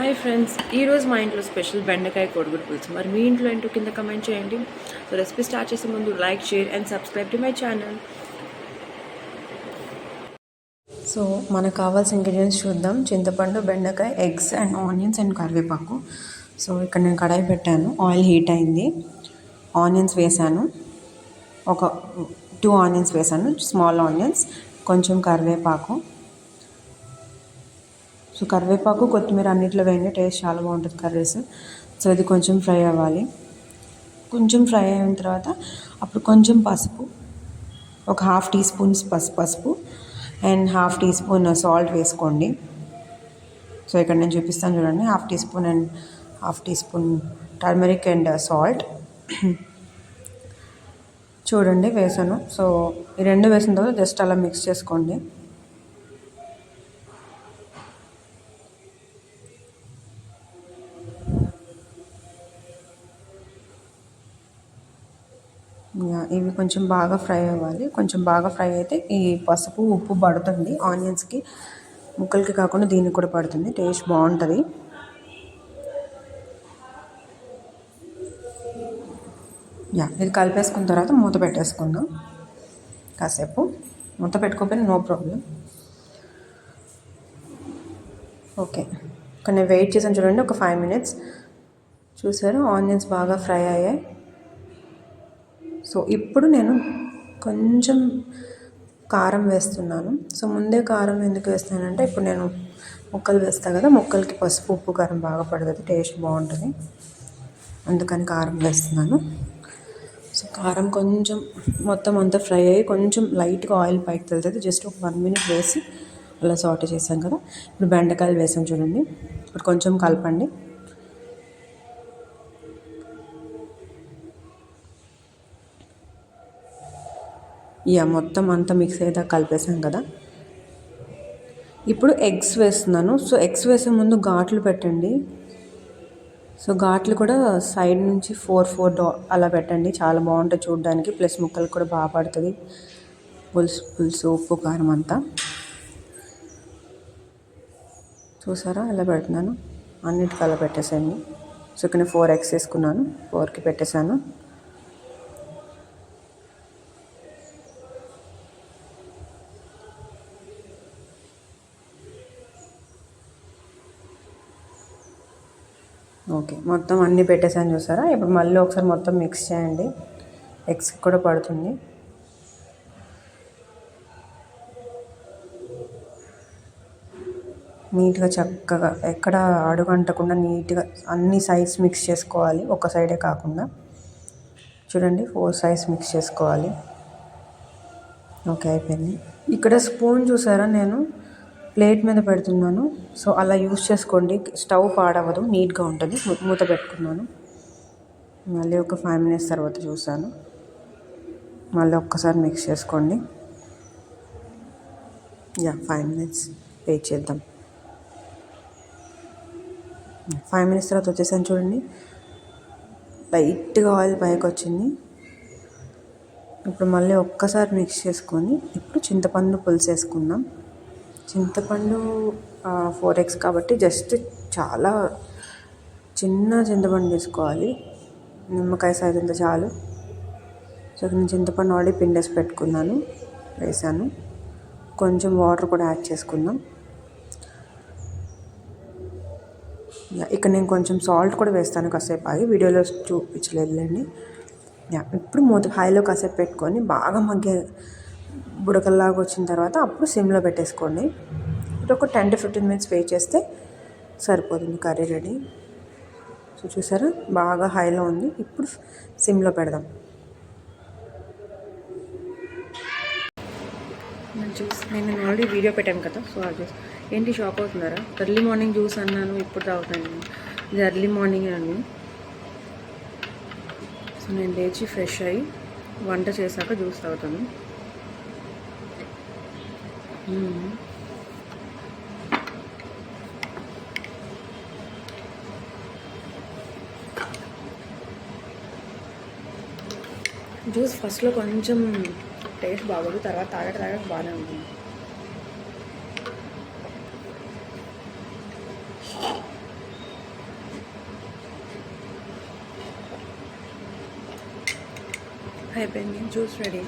Hi friends, ఈరోజు మా ఇంట్లో స్పెషల్ బెండకాయ కోడిగుడ్డు పులుసు. మరి మీ ఇంట్లో ఏంటో కింద కమెంట్ చేయండి. సో రెసిపీ స్టార్ట్ చేసే ముందు like, share and subscribe to my channel. So మనకు కావాల్సిన ఇంగ్రీడియంట్స్ చూద్దాం. చింతపండు, బెండకాయ, ఎగ్స్ అండ్ ఆనియన్స్ అండ్ కరివేపాకు. సో ఇక్కడ నేను కడాయి పెట్టాను, ఆయిల్ హీట్ అయింది, ఆనియన్స్ వేసాను, ఒక 2 ఆనియన్స్ వేసాను, స్మాల్ ఆనియన్స్, కొంచెం కరివేపాకు. సో కరివేపాకు, కొత్తిమీర అన్నిట్లో వేయండి, టేస్ట్ చాలా బాగుంటుంది కర్రీస్. సో ఇది కొంచెం ఫ్రై అవ్వాలి. కొంచెం ఫ్రై అయిన తర్వాత అప్పుడు కొంచెం పసుపు, ఒక 1/2 టీ స్పూన్ పసుపు అండ్ 1/2 టీ స్పూన్ సాల్ట్ వేసుకోండి. సో ఇక్కడ నేను చూపిస్తాను చూడండి, 1/2 teaspoon and 1/2 teaspoon turmeric and salt చూడండి వేసాను. సో ఈ రెండు వేసిన తర్వాత జస్ట్ అలా మిక్స్ చేసుకోండి. ఇవి కొంచెం బాగా ఫ్రై అవ్వాలి. కొంచెం బాగా ఫ్రై అయితే ఈ పసుపు ఉప్పు పడుతుంది ఆనియన్స్కి, ముక్కలకి కాకుండా దీనికి కూడా పడుతుంది, టేస్ట్ బాగుంటుంది. ఇది కలిపేసుకున్న తర్వాత మూత పెట్టేసుకుందాం. కాసేపు మూత పెట్టుకోకపోయినా నో ప్రాబ్లం. ఓకే, ఇక్కడ నేను వెయిట్ చేసాను చూడండి, ఒక 5 minutes. చూసారు, ఆనియన్స్ బాగా ఫ్రై అయ్యాయి. సో ఇప్పుడు నేను కొంచెం కారం వేస్తున్నాను. సో ముందే కారం ఎందుకు వేస్తానంటే, ఇప్పుడు నేను ముక్కలు వేస్తాను కదా, ముక్కలకి పసుపు ఉప్పు కారం బాగా పడుతుంది, టేస్ట్ బాగుంటుంది, అందుకని కారం వేస్తున్నాను. సో కారం కొంచెం మొత్తం అంతా ఫ్రై అయ్యి కొంచెం లైట్గా ఆయిల్ పైకి తెలుతుంది, జస్ట్ ఒక 1 minute వేసి అలా సాల్ట్ చేసాం కదా. ఇప్పుడు బెండకాయలు వేసాం చూడండి, ఇప్పుడు కొంచెం కలపండి. మొత్తం అంతా మిక్స్ అయ్యేదా కలిపేసాం కదా. ఇప్పుడు ఎగ్స్ వేస్తున్నాను. సో ఎగ్స్ వేసే ముందు ఘాట్లు పెట్టండి. సో ఘాట్లు కూడా సైడ్ నుంచి 4 అలా పెట్టండి, చాలా బాగుంటుంది చూడడానికి, ప్లస్ ముక్కలు కూడా బాగా పడుతుంది, పులుసు ఉప్పు కారం అంతా. చూసారా ఎలా పెడుతున్నాను, అన్నిటికీ అలా పెట్టేసాను. సో ఇక్కడ 4 eggs వేసుకున్నాను, 4కి పెట్టేశాను. ఓకే, మొత్తం అన్నీ పెట్టేసాను చూసారా. ఇప్పుడు మళ్ళీ ఒకసారి మొత్తం మిక్స్ చేయండి, ఎగ్స్కి కూడా పడుతుంది. నీట్గా చక్కగా ఎక్కడ అడుగంటకుండా నీట్గా అన్ని సైడ్స్ మిక్స్ చేసుకోవాలి, ఒక సైడే కాకుండా. చూడండి 4 sides మిక్స్ చేసుకోవాలి. ఓకే, అయిపోయింది. ఇక్కడ స్పూన్ చూసారా, నేను ప్లేట్ మీద పెడుతున్నాను, సో అలా యూస్ చేసుకోండి, స్టవ్ పాడవదు, నీట్గా ఉంటుంది. మూత పెట్టుకున్నాను, మళ్ళీ ఒక 5 minutes తర్వాత చూసాను, మళ్ళీ ఒక్కసారి మిక్స్ చేసుకోండి. 5 minutes వెయిట్ చేద్దాం. 5 minutes తర్వాత వచ్చేసాను చూడండి, లైట్గా ఆయిల్ పైకి వచ్చింది. ఇప్పుడు మళ్ళీ ఒక్కసారి మిక్స్ చేసుకొని ఇప్పుడు చింతపండు పులుసు వేసుకుందాం. చింతపండు 4 eggs కాబట్టి జస్ట్ చాలా చిన్న చింతపండు తీసుకోవాలి, నిమ్మకాయ సైజ్ అంత చాలు. సో నేను చింతపండు ఆల్రెడీ పిండేసి పెట్టుకున్నాను, వేసాను. కొంచెం వాటర్ కూడా యాడ్ చేసుకుందాం. ఇక్కడ నేను కొంచెం సాల్ట్ కూడా వేస్తాను, కాసేపు ఆగి, వీడియోలో చూపించలేదులేండి. ఇప్పుడు మూత హైలో కాసేపు పెట్టుకొని బాగా మగ్గే బుడకల్లాగా వచ్చిన తర్వాత అప్పుడు సిమ్లో పెట్టేసుకోండి. ఇప్పుడు ఒక 10 to 15 minutes వెయిట్ చేస్తే సరిపోతుంది, కర్రీ రెడీ. సో చూసారా, బాగా హైలో ఉంది, ఇప్పుడు సిమ్లో పెడదాం. జ్యూస్ నేను ఆల్రెడీ వీడియో పెట్టాను కదా, సో ఆ జ్యూస్ ఏంటి షాక్ అవుతున్నారా, ఎర్లీ మార్నింగ్ జ్యూస్ అన్నాను, ఇప్పుడు తాగుతాను. ఇది ఎర్లీ మార్నింగ్ అని. సో నేను లేచి ఫ్రెష్ అయ్యి వంట చేశాక జ్యూస్ తాగుతాను. జ్యూస్ ఫస్ట్లో కొంచెం టేస్ట్ బాగోదు, తర్వాత తాగట బాగానే ఉంటుంది. అయిపోయింది, జ్యూస్ రెడీ.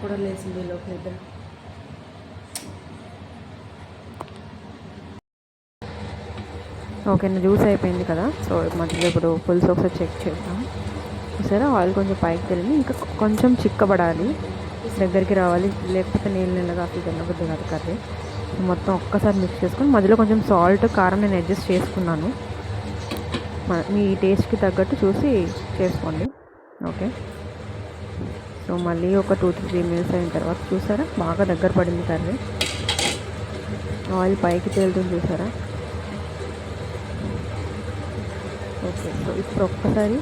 కూడా లేసింది లోపల ఇద్దరు. ఓకే, నా జ్యూస్ అయిపోయింది కదా. సో మధ్యలో ఇప్పుడు పులుసు ఒకసారి చెక్ చేద్దాం. చూసారా, ఆయిల్ కొంచెం పైకి తెలియదు, ఇంకా కొంచెం చిక్కబడాలి, దగ్గరికి రావాలి, లేకపోతే నీళ్ళగా అసలు తినబుద్ధి కాదు కర్రీ. మొత్తం ఒక్కసారి మిక్స్ చేసుకొని మధ్యలో కొంచెం సాల్ట్ కారం నేను అడ్జస్ట్ చేసుకున్నాను, మీ టేస్ట్కి తగ్గట్టు చూసి చేసుకోండి. ఓకే, సో మళ్ళీ ఒక 2-3 మినిట్స్ అయిన తర్వాత చూసారా బాగా దగ్గర పడింది కర్రీ, ఆయిల్ పైకి తేలుతుంది చూసారా. ఓకే, సో ఇప్పుడు ఒక్కసారి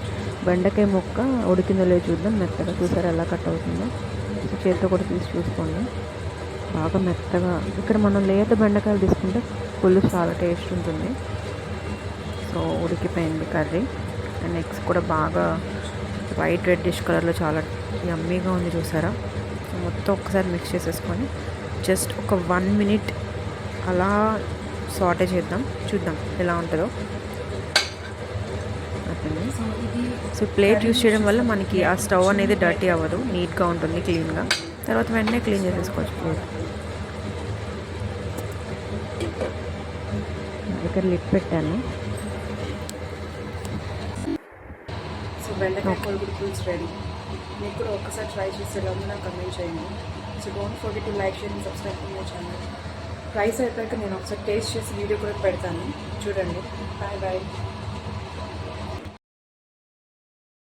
బెండకాయ ముక్క ఉడికిందో లేదో చూద్దాం. మెత్తగా చూసారా ఎలా కట్ అవుతుందో, చేతితో కూడా తీసి చూసుకోండి. బాగా మెత్తగా, ఇక్కడ మనం లేత బెండకాయలు తీసుకుంటే పులుసు చాలా టేస్ట్ ఉంటుంది. సో ఉడికిపోయింది కర్రీ, అండ్ ఎగ్స్ కూడా బాగా వైట్ రెడ్డిష్ కలర్లో చాలా యమ్మీగా ఉంది చూసారా. సో మొత్తం ఒక్కసారి మిక్స్ చేసేసుకొని జస్ట్ ఒక 1 మినిట్ అలా సాటే చేద్దాం, చూద్దాం ఎలా ఉంటుందో. సో ప్లేట్ యూస్ చేయడం వల్ల మనకి ఆ స్టవ్ అనేది డర్టీ అవ్వదు, నీట్గా ఉంటుంది, క్లీన్గా. తర్వాత వెంటనే క్లీన్ చేసేసుకోవచ్చు ప్లేట్. ఇక్కడ లిడ్ పెట్టాను. సో బెండకాయ కోడిగుడ్డు పులుసు రెడీ. మీకు కూడా ఒక్కసారి ట్రై చేసి ఎలా ఉందో నాకు కమెంట్ చేయండి. So don't forget to like, share and subscribe to my channel. Rice అయిపోయాక నేను ఒకసారి టేస్ట్ చేసి వీడియో కూడా పెడతాను, చూడండి. Bye bye.